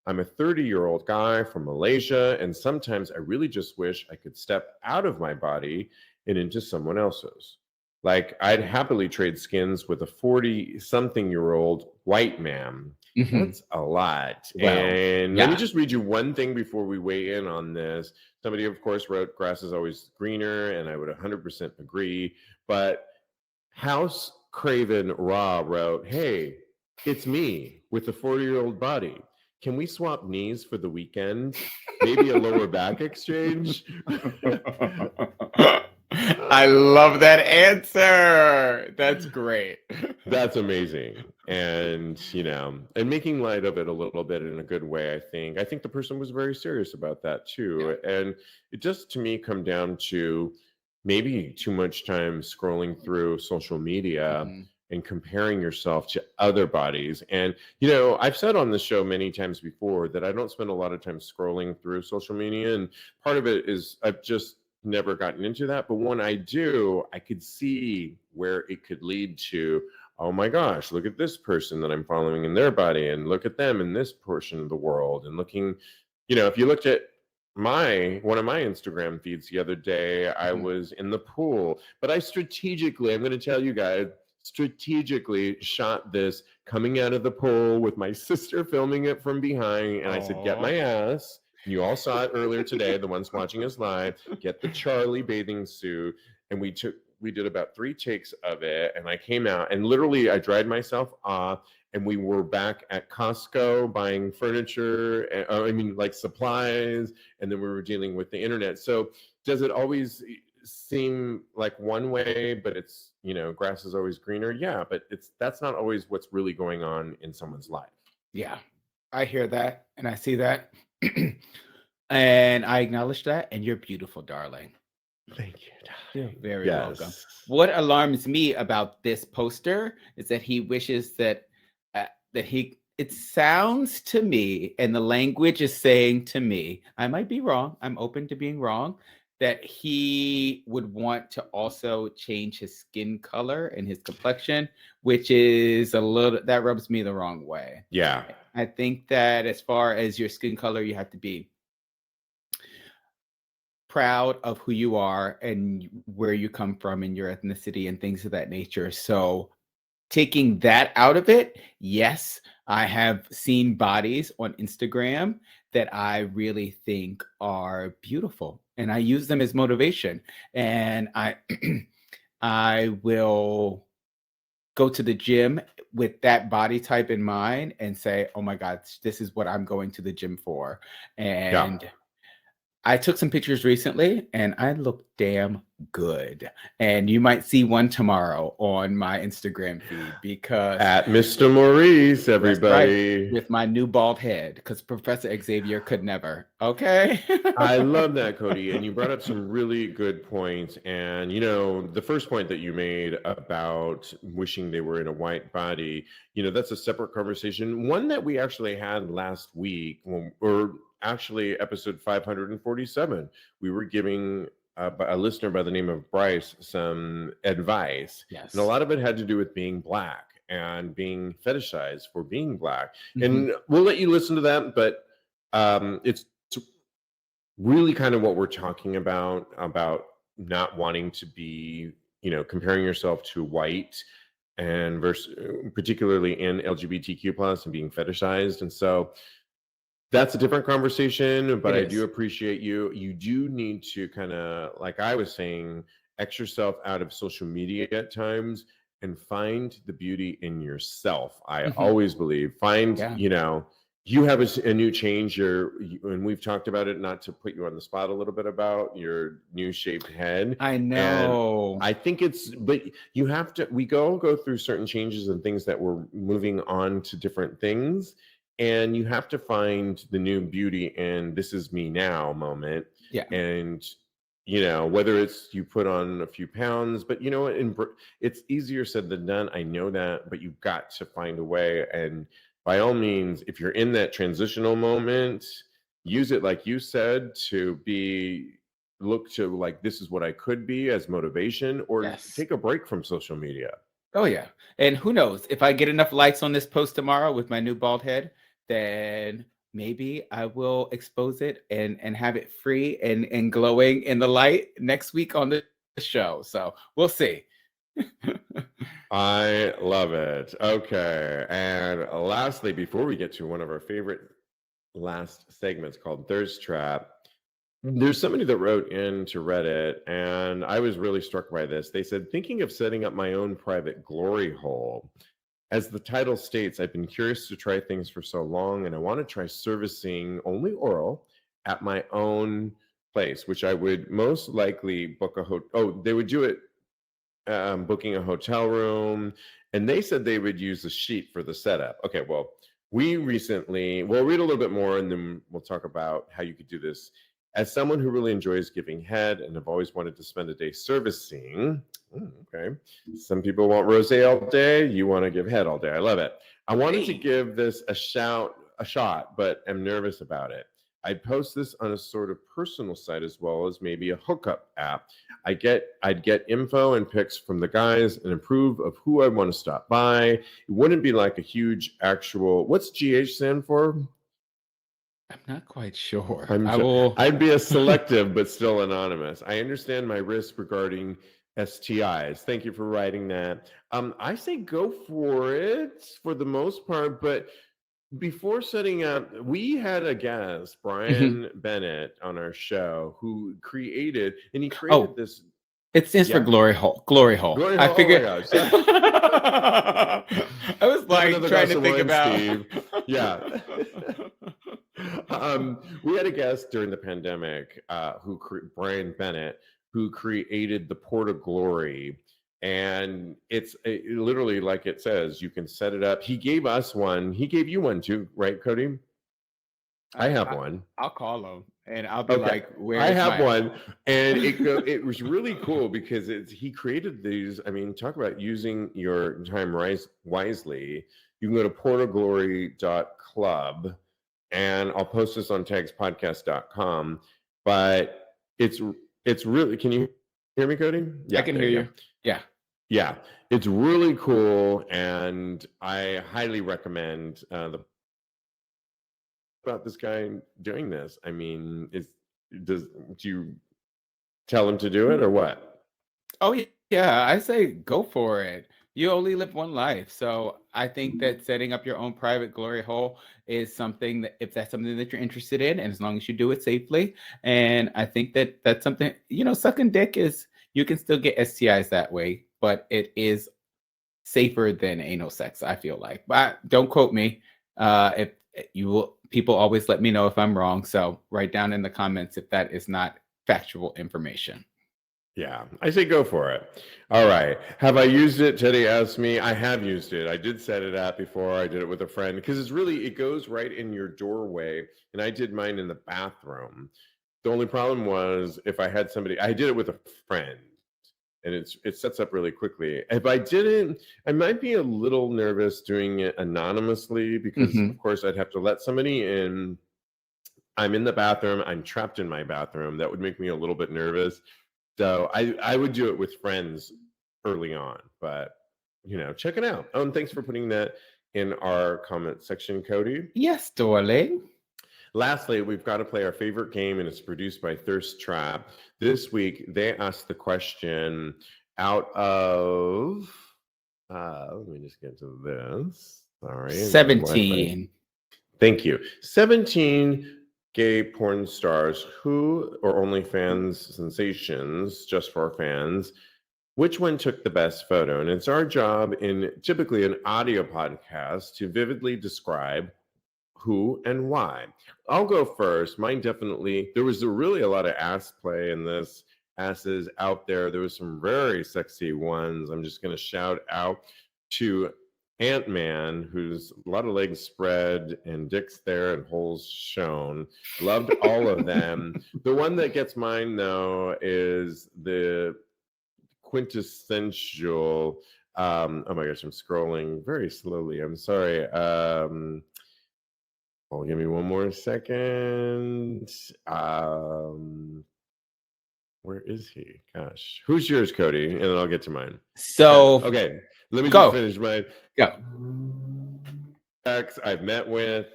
I'm a 30-year-old guy from Malaysia, and sometimes I really just wish I could step out of my body and into someone else's. Like, I'd happily trade skins with a 40-something-year-old white man. That's a lot. Well, and let me just read you one thing before we weigh in on this. Somebody, of course, wrote, grass is always greener, and I would 100% agree. But House Craven Raw wrote, hey, it's me with a 40-year-old body. Can we swap knees for the weekend? Maybe a lower back exchange? I love that answer. That's great. That's amazing. And, and making light of it a little bit in a good way, I think the person was very serious about that too. Yeah. And it just, to me, come down to maybe too much time scrolling through social media and comparing yourself to other bodies. And, I've said on this show many times before that I don't spend a lot of time scrolling through social media. And part of it is I've just never gotten into that. But when I do, I could see where it could lead to, oh my gosh, look at this person that I'm following in their body, and look at them in this portion of the world. And looking, if you looked at one of my Instagram feeds the other day, I was in the pool, but I I'm going to tell you guys, strategically shot this coming out of the pool with my sister filming it from behind. And I said, get my ass. You all saw it earlier today, the ones watching us live, get the Charlie bathing suit. And we we did about 3 takes of it, and I came out and literally I dried myself off, and we were back at Costco buying furniture, and, I mean, like supplies, and then we were dealing with the internet. So does it always seem like one way, but it's, grass is always greener? Yeah, but that's not always what's really going on in someone's life. Yeah, I hear that and I see that. And I acknowledge that. And you're beautiful, darling. Thank you, You're darling. very Yes. welcome. What alarms me about this poster is that he wishes that it sounds to me, and the language is saying to me, I might be wrong, I'm open to being wrong, that he would want to also change his skin color and his complexion, which is that rubs me the wrong way. Yeah. I think that as far as your skin color, you have to be proud of who you are and where you come from and your ethnicity and things of that nature. So taking that out of it, yes, I have seen bodies on Instagram that I really think are beautiful, and I use them as motivation. And I I will go to the gym with that body type in mind and say, oh my God, this is what I'm going to the gym for. And Yeah. I took some pictures recently and I look damn good. And you might see one tomorrow on my Instagram feed because At Mr. Maurice, that's right, everybody. with my new bald head, because Professor Xavier could never. Okay. I love that, Kodi. And you brought up some really good points. And, the first point that you made about wishing they were in a white body, that's a separate conversation. One that we actually had last week, or actually episode 547. We were giving a listener by the name of Bryce some advice. Yes. And a lot of it had to do with being Black and being fetishized for being Black. Mhm. And we'll let you listen to that, but it's really kind of what we're talking about not wanting to be, comparing yourself to white, and particularly in LGBTQ plus and being fetishized. And so that's a different conversation, but I do appreciate you. You do need to kind of, like I was saying, X yourself out of social media at times and find the beauty in yourself. I always believe you have a new change, and we've talked about it, not to put you on the spot a little bit about your new shaped head. I know. And I think but you have to, we go through certain changes and things that we're moving on to different things. And you have to find the new beauty in this is me now moment. Yeah. And, whether it's you put on a few pounds, but it's easier said than done. I know that, but you've got to find a way. And by all means, if you're in that transitional moment, use it, like you said, to look to like, this is what I could be as motivation, or take a break from social media. Oh yeah. And who knows, if I get enough likes on this post tomorrow with my new bald head, then maybe I will expose it and have it free and glowing in the light next week on the show. So we'll see. I love it. Okay. And lastly, before we get to one of our favorite last segments called Thirst Trap, there's somebody that wrote into Reddit, and I was really struck by this. They said, thinking of setting up my own private glory hole. As the title states, I've been curious to try things for so long, and I want to try servicing only oral at my own place, which I would most likely book they would do it booking a hotel room, and they said they would use a sheet for the setup. Okay, well, we'll read a little bit more, and then we'll talk about how you could do this. As someone who really enjoys giving head and have always wanted to spend a day servicing, okay, some people want rosé all day, you want to give head all day. I love it. I wanted to give this a shot, but am nervous about it. I'd post this on a sort of personal site as well as maybe a hookup app. I'd get info and pics from the guys and approve of who I want to stop by. It wouldn't be like a huge actual, what's GH stand for? I'm not quite sure. I'd be a selective, but still anonymous. I understand my risk regarding STIs. Thank you for writing that. I say go for it for the most part, but before setting up, we had a guest, Brian Bennett, on our show who created this. It stands for glory hole. Glory hole. Glory I hole. figured. Oh my gosh. I was like trying to think about. Steve. Yeah. We had a guest during the pandemic, Brian Bennett, who created the Port of Glory. And it's literally like it says, you can set it up. He gave us one. He gave you one too, right, Kodi? I have one. I'll call him and I'll be like, "Where is I have my-" one, and it was really cool because he created these. I mean, talk about using your time wisely. You can go to portofglory.club, and I'll post this on TAGSPodcast.com. But it's really. Can you hear me, Kodi? Yeah, I can hear you. Yeah, it's really cool, and I highly recommend about this guy doing this. I mean, do you tell him to do it or what? Oh yeah, I say go for it. You only live one life, so I think that setting up your own private glory hole is something that, if that's something that you're interested in, and as long as you do it safely, and I think that that's something, sucking dick is, you can still get STIs that way, but it is safer than anal sex, I feel like. But don't quote me. If you will, people always let me know if I'm wrong. So write down in the comments if that is not factual information. Yeah, I say go for it. All right. Have I used it? Teddy asked me. I have used it. I did set it up before. I did it with a friend because it goes right in your doorway. And I did mine in the bathroom. The only problem was if I had somebody, I did it with a friend. And it sets up really quickly. If I didn't, I might be a little nervous doing it anonymously because, of course, I'd have to let somebody in. I'm in the bathroom. I'm trapped in my bathroom. That would make me a little bit nervous. So I would do it with friends early on. But, check it out. Oh, and thanks for putting that in our comment section, Kodi. Yes, darling. Lastly, we've got to play our favorite game, and it's produced by Thirst Trap. This week, they asked the question out of, let me just get to this. Sorry. 17. Thank you. 17 gay porn stars or OnlyFans sensations, just for fans. Which one took the best photo? And it's our job in typically an audio podcast to vividly describe who and why. I'll go first. Mine definitely, there was really a lot of ass play in this, asses out there. There was some very sexy ones. I'm just going to shout out to Ant-Man, who's a lot of legs spread and dicks there and holes shown. Loved all of them. The one that gets mine, though, is the quintessential, oh my gosh, I'm scrolling very slowly. I'm sorry. Give me one more second. Where is he? Gosh, who's yours, Kodi? And then I'll get to mine. So okay, let me go. just finish mine. Go. I've met with,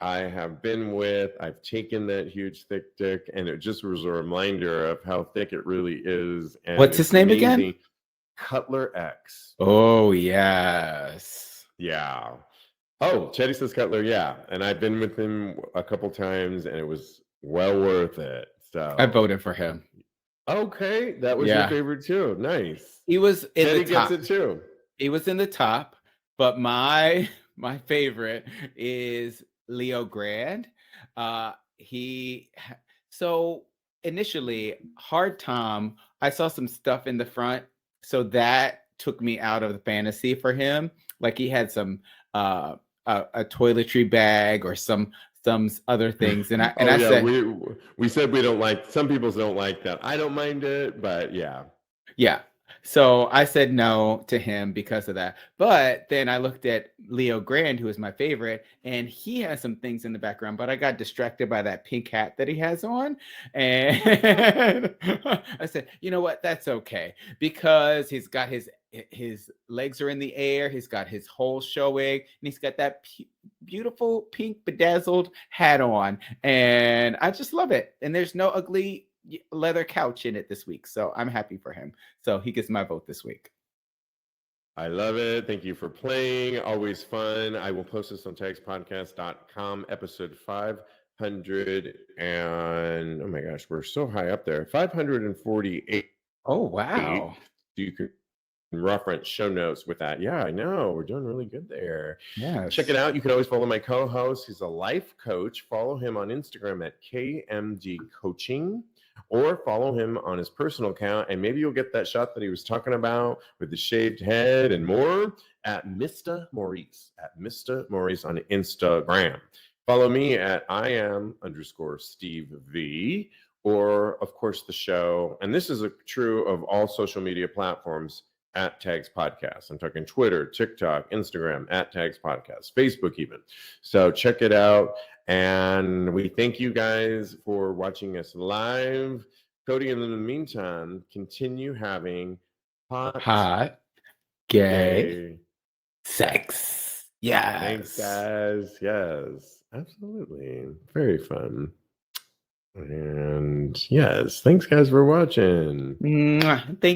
I have been with, I've taken that huge thick dick, and it just was a reminder of how thick it really is. And what's his name again? Cutler X. Oh yes. Yeah. Oh, Teddy says Cutler, yeah. And I've been with him a couple times, and it was well worth it. So I voted for him. Okay, that was your favorite too. Nice. He was in Teddy the top. Gets it too. He was in the top, but my favorite is Leo Grand. So initially, Hard Tom, I saw some stuff in the front, so that took me out of the fantasy for him. Like he had some a toiletry bag or some other things, and I said we said we don't like, some people don't like that. I don't mind it, but yeah. So I said no to him because of that. But then I looked at Leo Grand, who is my favorite, and he has some things in the background, but I got distracted by that pink hat that he has on. And I said, you know what? That's okay, because he's got his legs are in the air. He's got his whole showing, and he's got that beautiful pink bedazzled hat on. And I just love it. And there's no ugly leather couch in it this week, so I'm happy for him. So he gets my vote this week. I love it. Thank you for playing. Always fun. I will post this on TAGSPodcast.com, episode 500, and oh my gosh, we're so high up there. 548 Oh, wow. You can reference show notes with that. Yeah, I know. We're doing really good there. Yes. Check it out. You can always follow my co-host. He's a life coach. Follow him on Instagram at KMD Coaching, or follow him on his personal account, and maybe you'll get that shot that he was talking about with the shaved head and more at Mr. Maurice on Instagram. Follow me at Iam_Steve V, or of course the show. And this is true of all social media platforms at TAGSPodcast. I'm talking Twitter, TikTok, Instagram at TAGSPodcast, Facebook even. So check it out. And we thank you guys for watching us live. Kodi, in the meantime, continue having hot, gay sex. Yes. Thanks, guys. Yes, absolutely. Very fun. And yes, thanks, guys, for watching. Thank